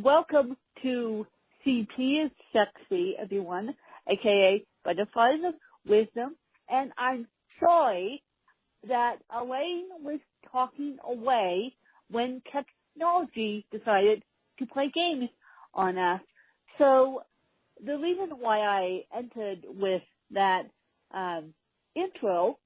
welcome to CP is Sexy, everyone, aka Butterflies of Wisdom. And I'm sorry that Elayne was talking away when technology decided to play games on us. So the reason why I entered with that intro,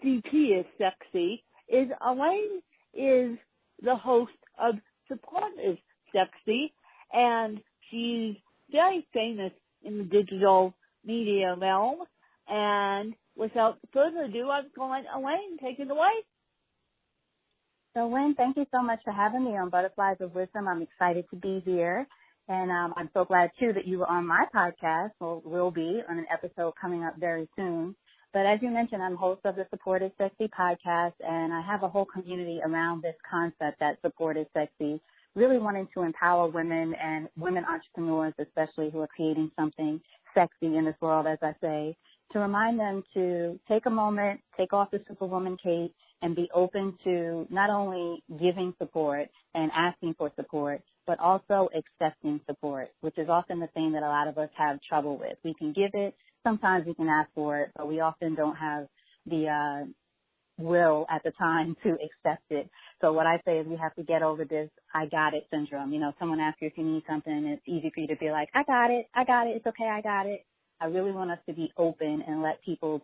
CP is Sexy, is Elayne is the host of Support is Sexy, and she's very famous in the digital media realm. And without further ado, I'm going to let Elayne take it away. So, Lynn, thank you so much for having me on Butterflies of Wisdom. I'm excited to be here. And I'm so glad, too, that you were on my podcast, or will be, on an episode coming up very soon. But as you mentioned, I'm host of the Support is Sexy podcast, and I have a whole community around this concept that Support is Sexy, really wanting to empower women and women entrepreneurs, especially who are creating something sexy in this world, as I say, to remind them to take a moment, take off the Superwoman cape, and be open to not only giving support and asking for support, but also accepting support, which is often the thing that a lot of us have trouble with. We can give it, sometimes we can ask for it, but we often don't have the will at the time to accept it. So what I say is we have to get over this I got it syndrome. You know, someone asks you if you need something, and it's easy for you to be like, I got it, it's okay, I got it. I really want us to be open and let people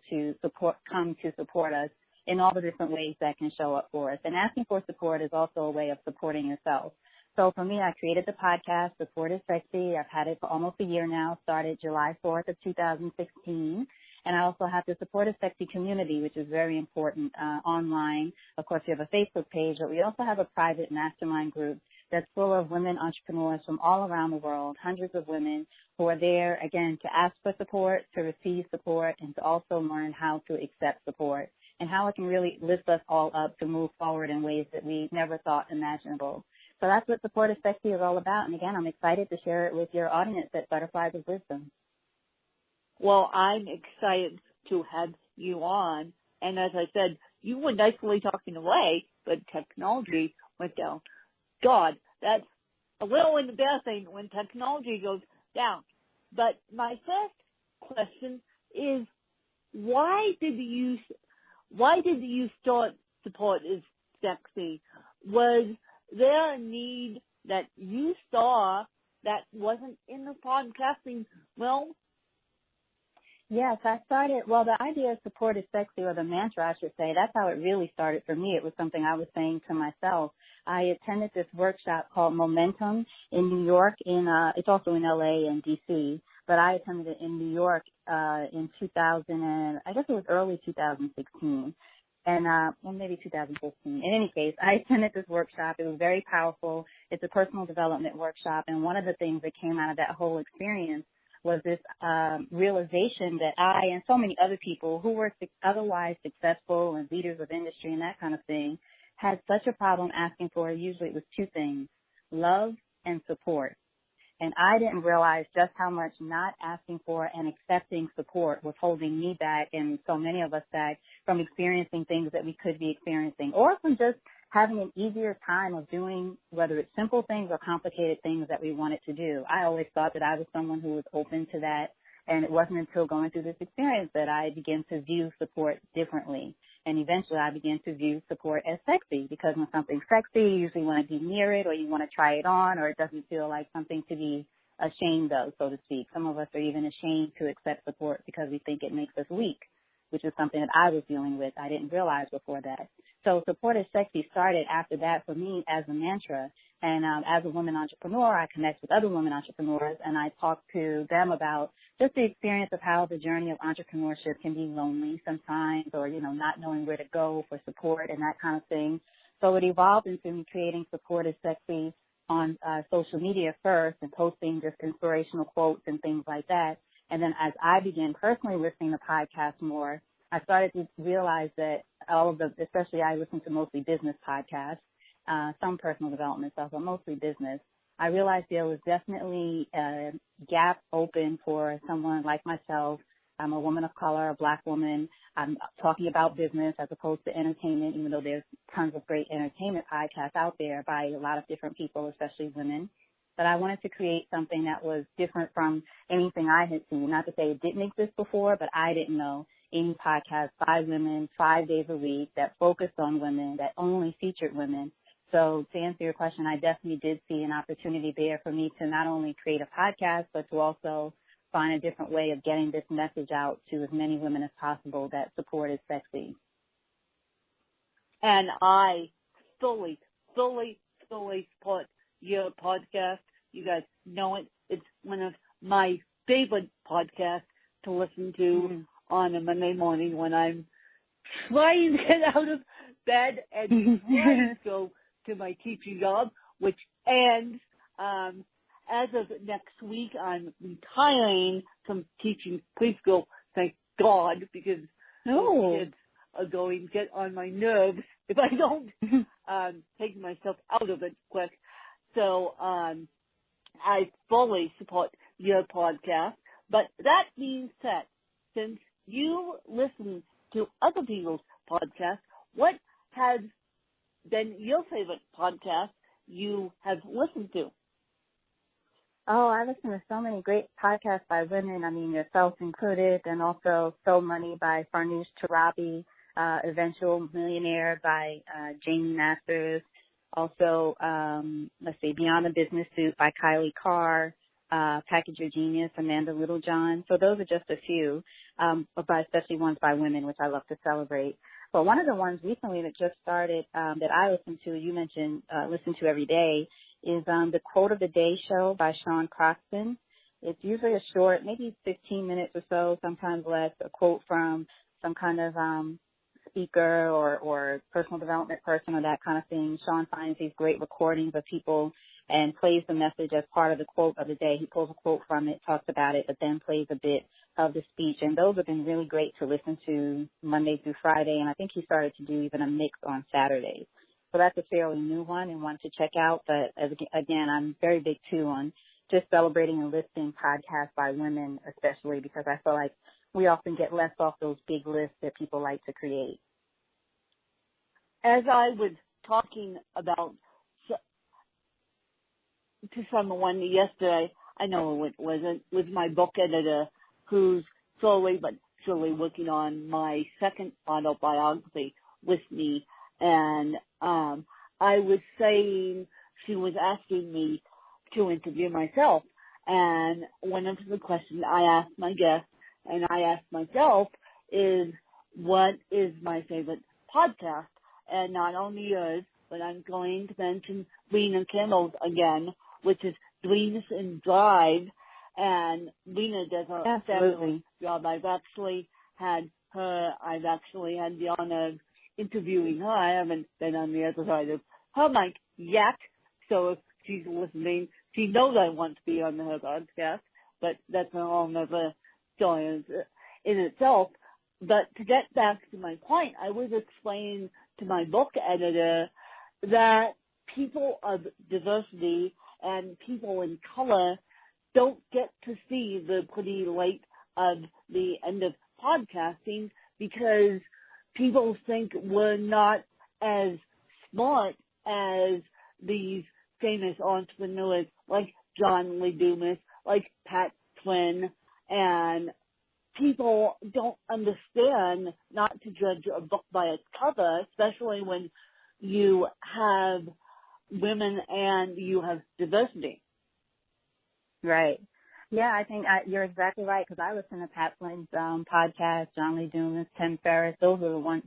come to support us in all the different ways that can show up for us. And asking for support is also a way of supporting yourself. So for me, I created the podcast, Support is Sexy. I've had it for almost a year now, started July 4th of 2016. And I also have the Support is Sexy community, which is very important online. Of course, we have a Facebook page, but we also have a private mastermind group that's full of women entrepreneurs from all around the world, hundreds of women who are there, again, to ask for support, to receive support, and to also learn how to accept support and how it can really lift us all up to move forward in ways that we never thought imaginable. So that's what Support is Sexy is all about. And, again, I'm excited to share it with your audience at Butterflies of Wisdom. Well, I'm excited to have you on. And as I said, you were nicely talking away, but technology went down. God, that's a little embarrassing when technology goes down. But my first question is, why did you start Support is Sexy? Was there a need that you saw that wasn't in the podcasting realm? Yes, the idea of Support is Sexy, or the mantra, I should say, that's how it really started for me. It was something I was saying to myself. I attended this workshop called Momentum in New York, it's also in LA and DC, but I attended it in New York in 2000, and I guess it was early 2016. Or maybe 2015. In any case, I attended this workshop. It was very powerful. It's a personal development workshop, and one of the things that came out of that whole experience was this realization that I and so many other people who were otherwise successful and leaders of industry and that kind of thing had such a problem asking for, usually it was two things, love and support. And I didn't realize just how much not asking for and accepting support was holding me back, and so many of us back, from experiencing things that we could be experiencing, or from just having an easier time of doing, whether it's simple things or complicated things that we wanted to do. I always thought that I was someone who was open to that, and it wasn't until going through this experience that I began to view support differently. And eventually I began to view support as sexy, because when something's sexy, you usually want to be near it, or you want to try it on, or it doesn't feel like something to be ashamed of, so to speak. Some of us are even ashamed to accept support because we think it makes us weak, which is something that I was dealing with. I didn't realize before that. So Support is Sexy started after that for me as a mantra. And as a woman entrepreneur, I connect with other women entrepreneurs, and I talk to them about just the experience of how the journey of entrepreneurship can be lonely sometimes, or, not knowing where to go for support and that kind of thing. So it evolved into me creating Support is Sexy on social media first, and posting just inspirational quotes and things like that. And then as I began personally listening to podcasts more, I started to realize that especially I listen to mostly business podcasts, some personal development stuff, but mostly business. I realized there was definitely a gap open for someone like myself. I'm a woman of color, a Black woman. I'm talking about business as opposed to entertainment, even though there's tons of great entertainment podcasts out there by a lot of different people, especially women. but I wanted to create something that was different from anything I had seen. Not to say it didn't exist before, but I didn't know any podcast by women 5 days a week that focused on women, that only featured women. So to answer your question, I definitely did see an opportunity there for me to not only create a podcast, but to also find a different way of getting this message out to as many women as possible that support is sexy. And I fully support your podcast. You guys know it. It's one of my favorite podcasts to listen to on a Monday morning when I'm trying to get out of bed and trying to go to my teaching job, which ends as of next week. I'm retiring from teaching preschool, thank God, because those kids are going to get on my nerves if I don't take myself out of it quick. So I fully support your podcast. But that being said, since you listen to other people's podcasts, what has been your favorite podcast you have listened to? Oh, I listen to so many great podcasts by women, I mean, yourself included, and also So Money by Farnoosh Torabi, Eventual Millionaire by Jamie Masters, also, Beyond the Business Suit by Kylie Carr, Package Your Genius, Amanda Littlejohn. So those are just a few, but especially ones by women, which I love to celebrate. But one of the ones recently that just started that I listen to, you mentioned listen to every day, is the Quote of the Day show by Sean Croxton. It's usually a short, maybe 15 minutes or so, sometimes less, a quote from some kind of speaker or personal development person or that kind of thing. Sean finds these great recordings of people and plays the message as part of the quote of the day. He pulls a quote from it, talks about it, but then plays a bit of the speech. And those have been really great to listen to Monday through Friday. And I think he started to do even a mix on Saturdays. So that's a fairly new one and one to check out. But again, I'm very big too on just celebrating and listing podcasts by women, especially because I feel like we often get left off those big lists that people like to create. As I was talking about to someone yesterday, I know it wasn't, with my book editor who's slowly but surely working on my second autobiography with me. And I was saying, she was asking me to interview myself. And one of the questions I asked my guests and I asked myself is, what is my favorite podcast? And not only yours, but I'm going to mention Lena Campbell's again, which is Dreams and Drive. And Lena does a fabulous job. I've actually had the honor of interviewing her. I haven't been on the other side of her mic yet. So if she's listening, she knows I want to be on her podcast, but that's a whole other story in itself. But to get back to my point, I was explaining to my book editor that people of diversity and people in color don't get to see the pretty light of the end of podcasting because people think we're not as smart as these famous entrepreneurs like John Lee Dumas, like Pat Flynn, and people don't understand not to judge a book by its cover, especially when you have women and you have diversity. Right. Yeah, I think you're exactly right, because I listen to Pat Flynn's podcast, John Lee Dumas, Tim Ferriss. Those are the ones,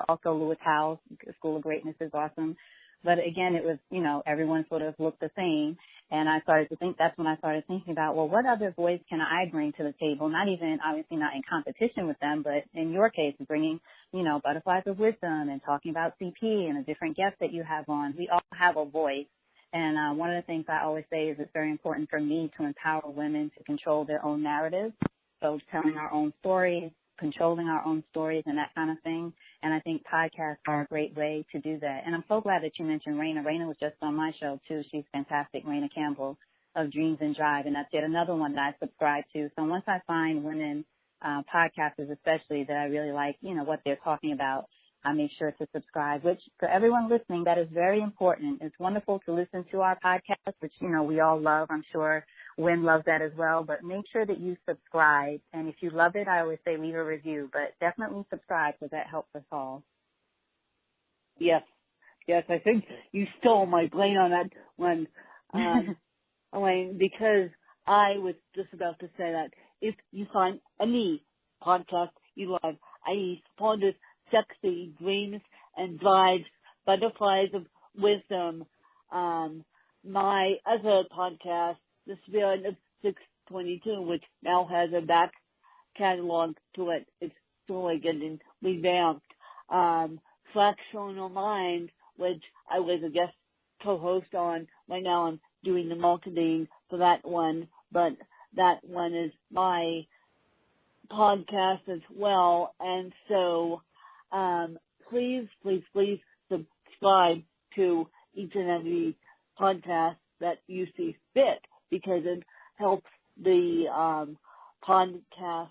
also Lewis Howes, School of Greatness is awesome. But again, it was, everyone sort of looked the same. And I started to think, that's when I started thinking about, well, what other voice can I bring to the table? Not even, obviously not in competition with them, but in your case, bringing, Butterflies of Wisdom and talking about CP and the different guests that you have on. We all have a voice. And one of the things I always say is it's very important for me to empower women to control their own narratives. So telling our own stories, controlling our own stories and that kind of thing. And I think podcasts are a great way to do that. And I'm so glad that you mentioned Raina. Raina was just on my show, too. She's fantastic, Raina Campbell of Dreams and Drive. And that's yet another one that I subscribe to. So once I find women podcasters especially that I really like, what they're talking about, I make sure to subscribe, which for everyone listening, that is very important. It's wonderful to listen to our podcast, which, we all love. I'm sure Wynn loves that as well, but make sure that you subscribe. And if you love it, I always say leave a review, but definitely subscribe because that helps us all. Yes, I think you stole my brain on that one, Elayne, because I was just about to say that if you find any podcast you love, i.e. Supported Sexy Dreams and Drives, Butterflies of Wisdom, my other podcast, The Spirit of 622, which now has a back catalog to it. It's slowly getting revamped. Fractional Mind, which I was a guest co-host on. Right now I'm doing the marketing for that one, but that one is my podcast as well. And so, please subscribe to each and every podcast that you see fit, because it helps the, podcast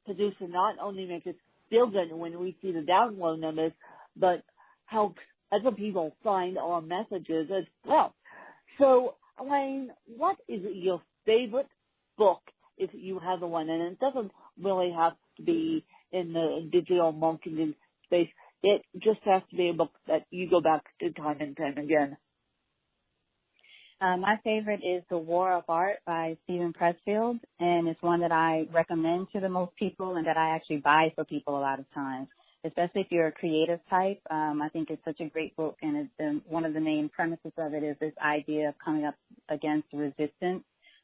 producer not only make us feel good when we see the download numbers, but helps other people find our messages as well. So, Elayne, what is your favorite book, if you have one? And it doesn't really have to be in the digital marketing space. It just has to be a book that you go back to time and time again. My favorite is The War of Art by Stephen Pressfield, and it's one that I recommend to the most people and that I actually buy for people a lot of times, especially if you're a creative type. I think it's such a great book, and it's one of the main premises of it is this idea of coming up against resistance.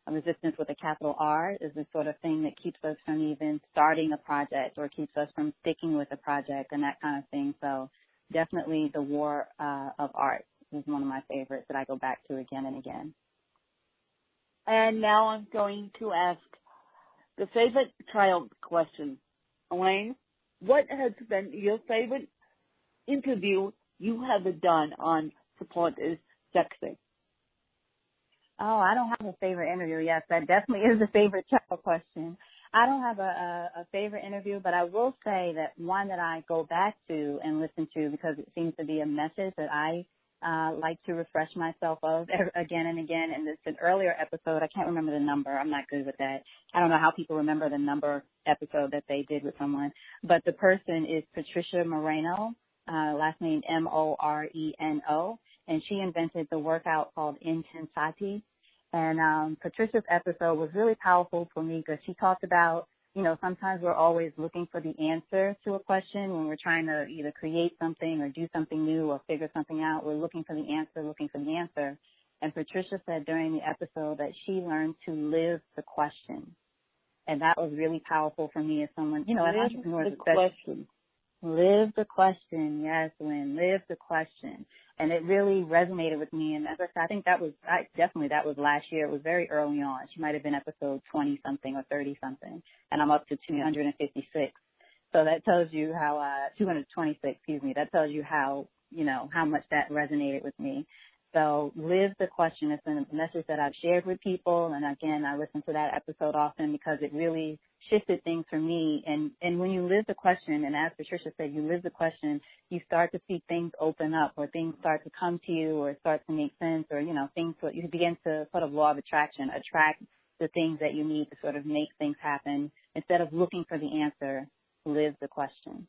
Resistance with a capital R is the sort of thing that keeps us from even starting a project or keeps us from sticking with a project and that kind of thing. So definitely The War of Art is one of my favorites that I go back to again and again. And now I'm going to ask the favorite child question. Elayne, what has been your favorite interview you have done on Support is Sexy? Oh, I don't have a favorite interview. Yes, that definitely is a favorite child question. I don't have a favorite interview, but I will say that one that I go back to and listen to because it seems to be a message that I like to refresh myself of again and again. And it's an earlier episode. I can't remember the number. I'm not good with that. I don't know how people remember the number episode that they did with someone. But the person is Patricia Moreno, last name Moreno. And she invented the workout called Intensati. And Patricia's episode was really powerful for me because she talked about, sometimes we're always looking for the answer to a question when we're trying to either create something or do something new or figure something out. We're looking for the answer. And Patricia said during the episode that she learned to live the question. And that was really powerful for me as someone, as entrepreneurs. Live the question. Yes, Lynn, live the question. And it really resonated with me. And as I said, I think that was last year. It was very early on. She might have been episode 20 something or 30 something. And I'm up to 256. So that tells you how, 226, excuse me. That tells you how much that resonated with me. So live the question. It's a message that I've shared with people. And again, I listen to that episode often because it really shifted things for me. And when you live the question, and as Patricia said, you live the question, you start to see things open up or things start to come to you or start to make sense or, you begin to sort of law of attraction, attract the things that you need to sort of make things happen. Instead of looking for the answer, live the question.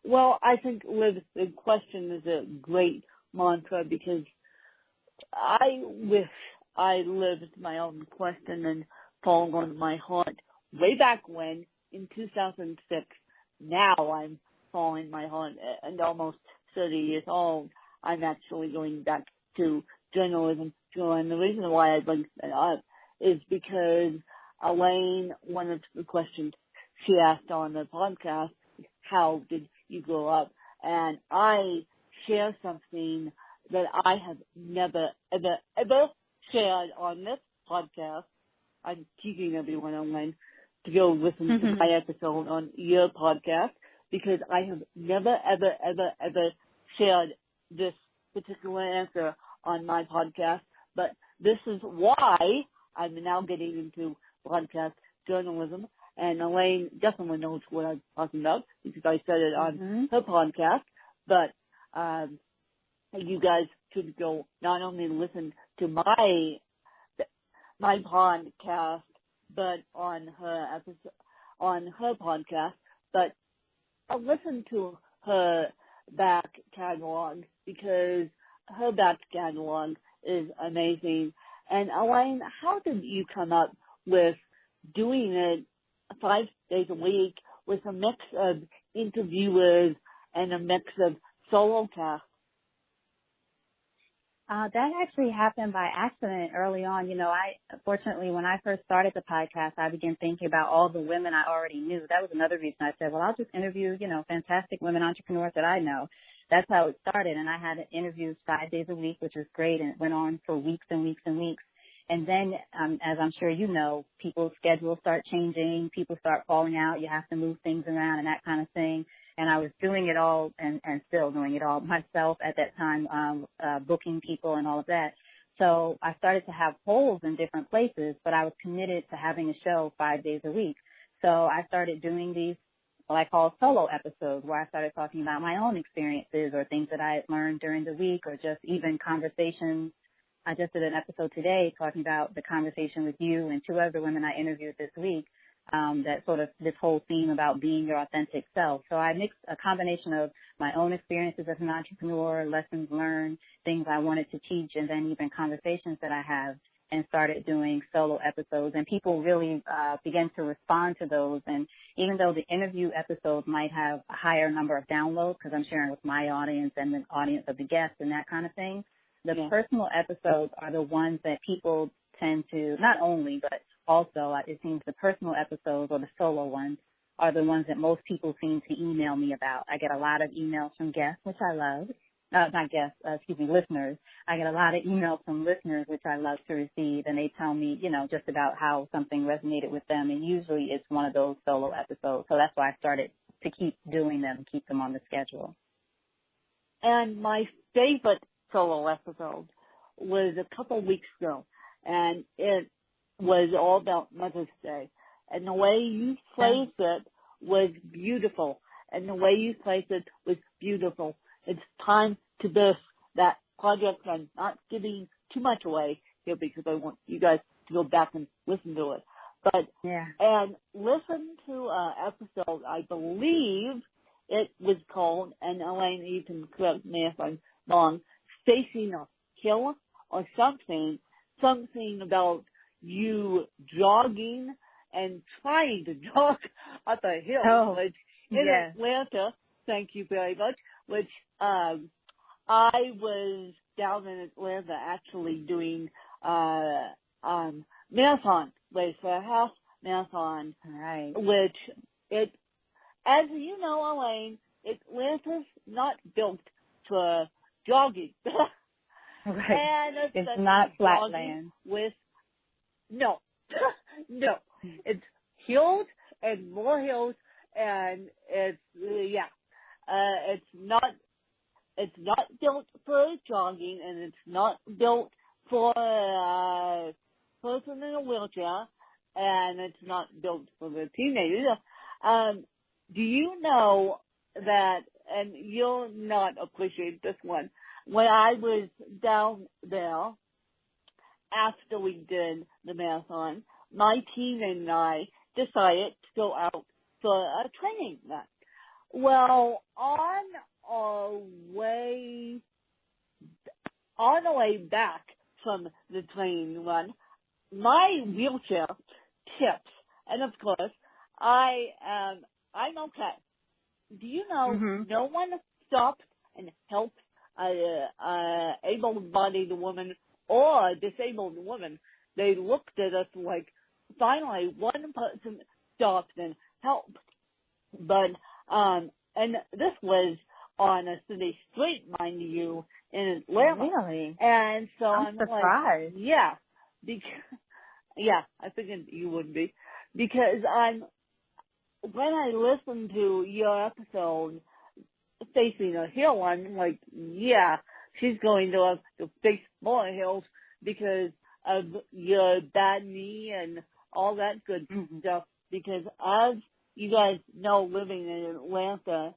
Well, I think live the question is a great mantra because I wish I lived my own question and followed on my heart way back when in 2006. Now I'm following my heart and almost 30 years old. I'm actually going back to journalism. And the reason why I bring that up is because Elayne, one of the questions she asked on the podcast, how did you grow up? And I share something that I have never, ever shared on this podcast. I'm teasing everyone online to go listen to my episode on your podcast because I have never, ever shared this particular answer on my podcast. But this is why I'm now getting into podcast journalism. and Elayne definitely knows what I'm talking about because I said it on her podcast. But you guys should go not only listen to my podcast, but on her podcast, but listen to her back catalog because her back catalog is amazing. And Elayne, how did you come up with doing it 5 days a week with a mix of interviewers and a mix of solo casts? That actually happened by accident early on. Fortunately, when I first started the podcast, I began thinking about all the women I already knew. That was another reason I said, well, I'll just interview, fantastic women entrepreneurs that I know. That's how it started. And I had interviews 5 days a week, which was great. And it went on for weeks and weeks and weeks. And then, as I'm sure you know, people's schedules start changing. People start falling out. You have to move things around and that kind of thing. And I was doing it all and still doing it all myself at that time, booking people and all of that. So I started to have holes in different places, but I was committed to having a show 5 days a week. So I started doing these, what I call solo episodes, where I started talking about my own experiences or things that I had learned during the week or just even conversations. I just did an episode today talking about the conversation with you and 2 other women I interviewed this week. That sort of this whole theme about being your authentic self. So I mixed a combination of my own experiences as an entrepreneur, lessons learned, things I wanted to teach, and then even conversations that I have, and started doing solo episodes. And people really began to respond to those. And even though the interview episodes might have a higher number of downloads because I'm sharing with my audience and the audience of the guests and that kind of thing, the personal episodes are the ones that people tend to, not only, but also, it seems the personal episodes or the solo ones are the ones that most people seem to email me about. I get a lot of emails from guests, which I love. Not guests, listeners. I get a lot of emails from listeners, which I love to receive, and they tell me, just about how something resonated with them, and usually it's one of those solo episodes. So that's why I started to keep doing them, keep them on the schedule. And my favorite solo episode was a couple of weeks ago, and it was all about Mother's Day. And the way you phrased it was beautiful. And the way you phrased it was beautiful. It's time to this, that project. I'm not giving too much away here because I want you guys to go back and listen to it. But, and listen to an episode, I believe it was called, and Elayne, you can correct me if I'm wrong, Facing a Hill or something about you jogging and trying to jog up a hill, which in Atlanta, thank you very much, which I was down in Atlanta actually doing marathon race for a half marathon, which it, as you know, Elayne, Atlanta's not built for jogging. And it's not flatland. No, it's hills and more hills, and it's it's not built for jogging, and it's not built for a person in a wheelchair, and it's not built for the teenagers. Do you know that, and you'll not appreciate this one, when I was down there, after we did the marathon, my team and I decided to go out for a training run. Well, on the way back from the training run, my wheelchair tips, and of course, I'm okay. Do you know no one stopped and helped able-bodied woman or a disabled woman? They looked at us like, finally, one person stopped and helped. But, and this was on a city street, mind you, in Atlanta. Really? And so I'm surprised. Like, I figured you would be. Because when I listened to your episode, Facing a Hill, I'm like, she's going to have to face more hills because of your bad knee and all that good stuff because as you guys know, living in Atlanta's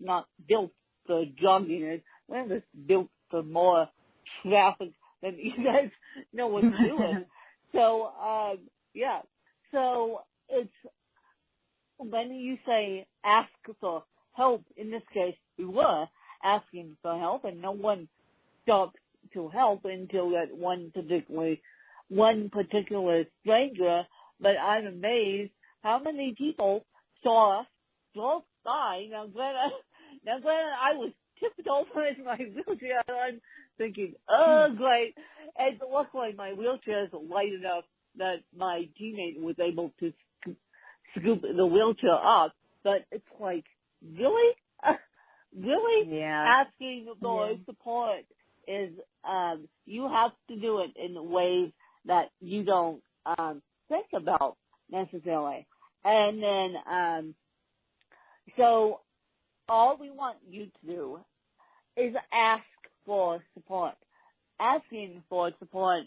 not built for jogging. Atlanta's built for more traffic than you guys know what to do with. So, yeah. So it's, when you say ask for help, in this case, we were asking for help, and no one stopped to help until that one particular stranger. But I'm amazed how many people saw us, drove by. Now, granted, I was tipped over in my wheelchair. I'm thinking, oh, great. And luckily, my wheelchair is light enough that my teammate was able to scoop the wheelchair up. But it's like, really? Really? Yeah. Asking for support is, you have to do it in ways that you don't think about necessarily. And then, so all we want you to do is ask for support. Asking for support,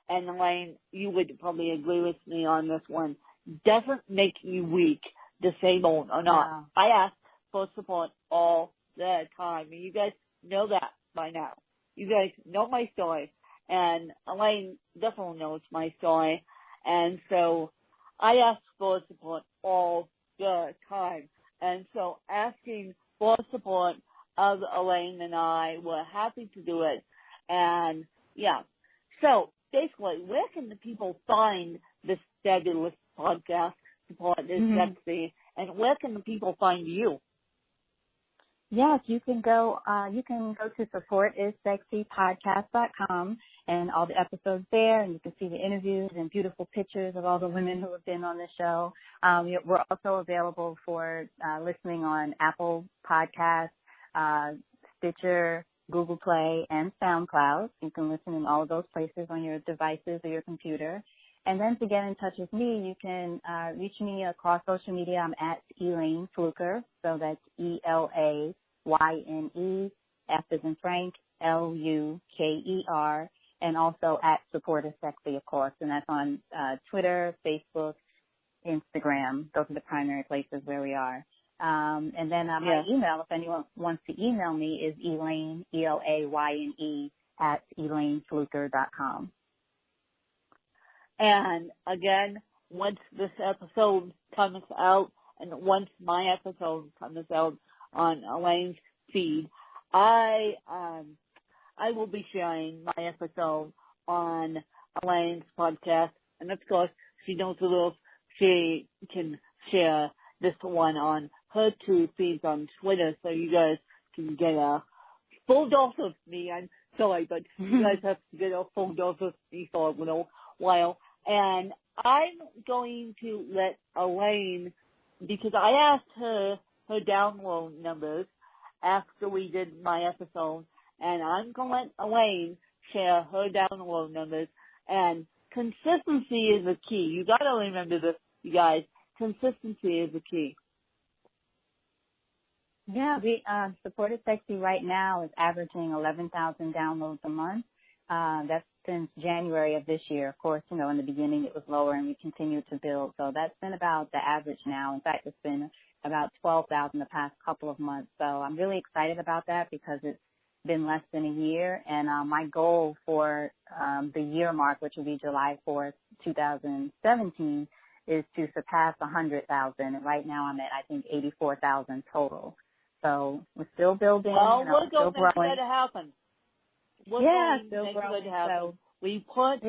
and Elayne, you would probably agree with me on this one, doesn't make you weak, disabled or not. No. I ask for support all the time, and you guys know that by now. You guys know my story, and Elayne definitely knows my story, and so I ask for support all the time. And so asking for support of Elayne and I were happy to do it. And yeah, so basically, where can the people find this fabulous podcast, Support is Sexy, and where can the people find you? Yes, you can go to supportissexypodcast.com and all the episodes there, and you can see the interviews and beautiful pictures of all the women who have been on the show. We're also available for listening on Apple Podcasts, Stitcher, Google Play, and SoundCloud. You can listen in all of those places on your devices or your computer. And then to get in touch with me, you can reach me across social media. I'm at Elayne Fluker, so that's ELAYNE, F as in Frank, LUKER, and also at Support is Sexy, of course, and that's on Twitter, Facebook, Instagram. Those are the primary places where we are. And then my email, if anyone wants to email me, is Elayne, ELAYNE, at ElayneFluker.com. And again, once this episode comes out, and once my episode comes out on Elayne's feed, I will be sharing my episode on Elayne's podcast, and of course, she knows the rules. She can share this one on her two feeds on Twitter, so you guys can get a full dose of me. I'm sorry, but you guys have to get a full dose of me for a little while. And I'm going to let Elayne, because I asked her download numbers after we did my episode, and I'm going to let Elayne share her download numbers. And consistency is the key. You got to remember this, you guys. Consistency is the key. Yeah, we Support is Sexy right now is averaging 11,000 downloads a month. That's since January of this year. Of course, in the beginning it was lower, and we continue to build. So that's been about the average now. In fact, it's been about 12,000 the past couple of months. So I'm really excited about that because it's been less than a year. And my goal for the year mark, which will be July 4th, 2017, is to surpass 100,000. And right now I'm at, I think, 84,000 total. So we're still building. Well, we're still growing. Still growing. So we put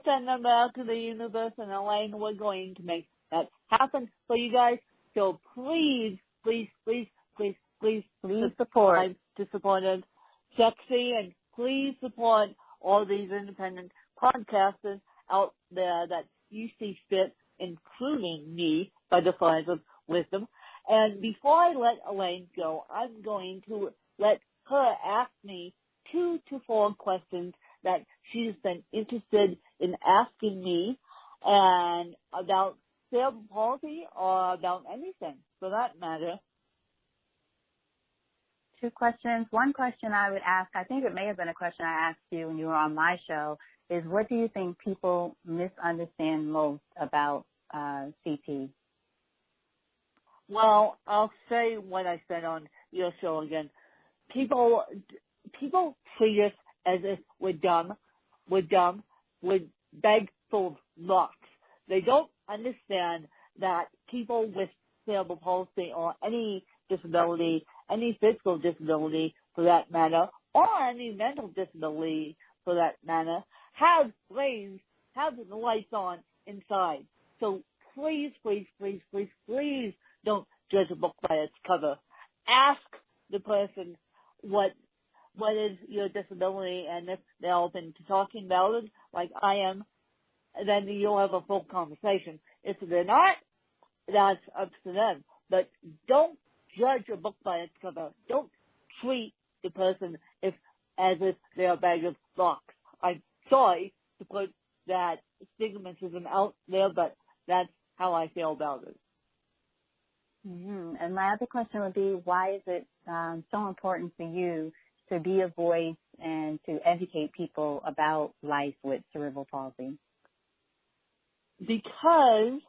that number out to the universe, and Elayne, we're going to make that happen for you guys. So please support to Support is Sexy, and please support all these independent podcasters out there that you see fit, including me, by the Fires of Wisdom. And before I let Elayne go, I'm going to let her ask me 2 to 4 questions that she's been interested in asking me, and about cerebral palsy or about anything for that matter. 2 questions. One question I would ask, I think it may have been a question I asked you when you were on my show, is what do you think people misunderstand most about CP? Well, I'll say what I said on your show again. People treat us as if we're dumb, with bags full of rocks. They don't understand that people with cerebral palsy or any disability, any physical disability for that matter, or any mental disability for that matter, have brains, have the lights on inside. So please, please, please, please, please don't judge a book by its cover. Ask the person what is your disability, and if they're open to talking about it, like I am, then you'll have a full conversation. If they're not, that's up to them. But don't judge a book by its cover. Don't treat the person as if they're a bag of rocks. I'm sorry to put that stigmatism out there, but that's how I feel about it. Mm-hmm. And my other question would be, why is it so important for you to be a voice and to educate people about life with cerebral palsy? Because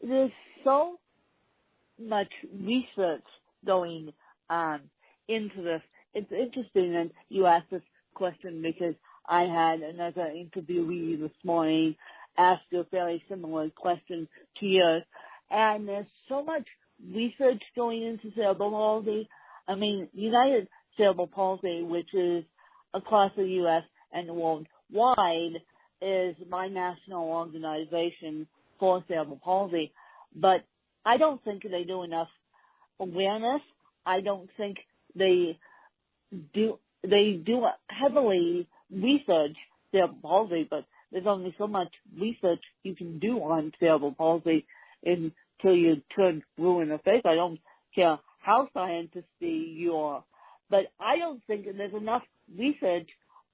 there's so much research going into this. It's interesting that you asked this question because I had another interviewee this morning ask a very similar question to yours. And there's so much research going into cerebral palsy. I mean, United Cerebral Palsy, which is across the U.S. and worldwide, is my national organization for cerebral palsy. But I don't think they do enough awareness. I don't think they do heavily research cerebral palsy, but there's only so much research you can do on cerebral palsy until you turn blue in the face. I don't care how scientisty you are, but I don't think there's enough research,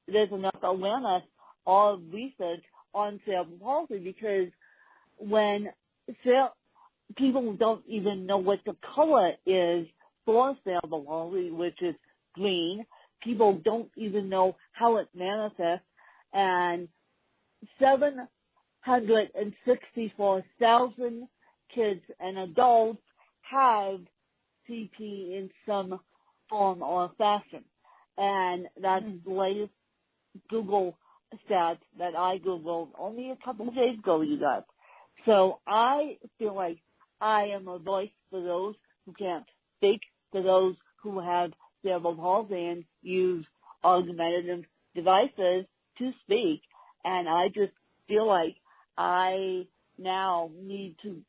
there's enough awareness or research on cerebral palsy, because when people don't even know what the color is for cerebral palsy, which is green, people don't even know how it manifests, and 764,000 kids and adults have CP in some form or fashion. And that's the latest Google stats that I Googled only a couple of days ago, you guys. So I feel like I am a voice for those who can't speak, for those who have cerebral palsy and use augmentative devices to speak. And I just feel like I now need to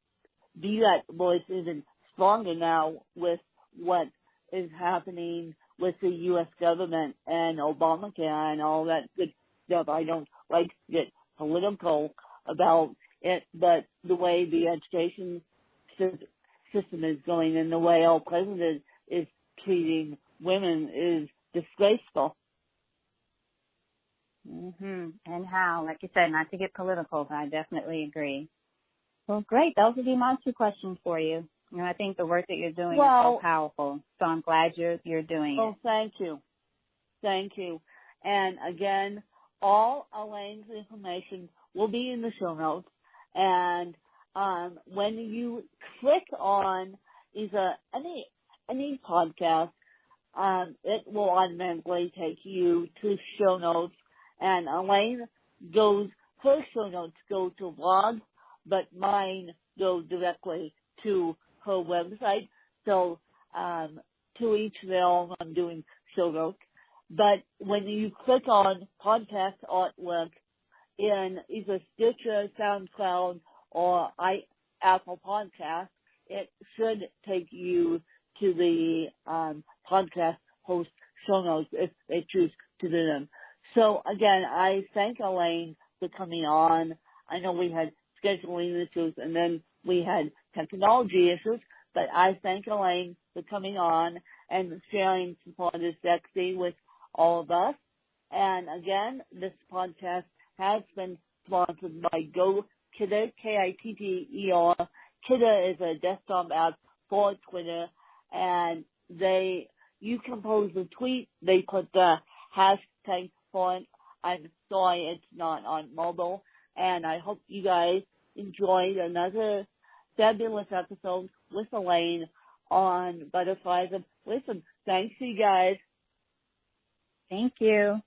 be that voice even stronger now with what is happening with the U.S. government and Obamacare and all that good stuff. I don't like to get political about it, but the way the education system is going and the way our president is treating women is disgraceful. Mm-hmm. And how, like you said, not to get political, but I definitely agree. Well, great. Those would be my two questions for you. You know, I think the work that you're doing is so powerful, so I'm glad you're doing it. Oh, thank you. Thank you. And again, all Elayne's information will be in the show notes. And when you click on either any podcast, it will automatically take you to show notes. And Elayne her show notes go to blog, but mine go directly to her website. So, to each their own, I'm doing show notes. But when you click on podcast artwork in either Stitcher, SoundCloud, or Apple Podcast, it should take you to the podcast host show notes if they choose to do them. So again, I thank Elayne for coming on. I know we had scheduling issues and then we had technology issues, but I thank Elayne for coming on and sharing Supported Sexy with all of us. And again, this podcast has been sponsored by GoKitter, Kitter. Kitter is a desktop app for Twitter, and you compose a tweet, they put the hashtag for it. I'm sorry it's not on mobile, And I hope you guys enjoyed another fabulous episode with Elayne on Butterflies of Wisdom. Thanks, you guys. Thank you.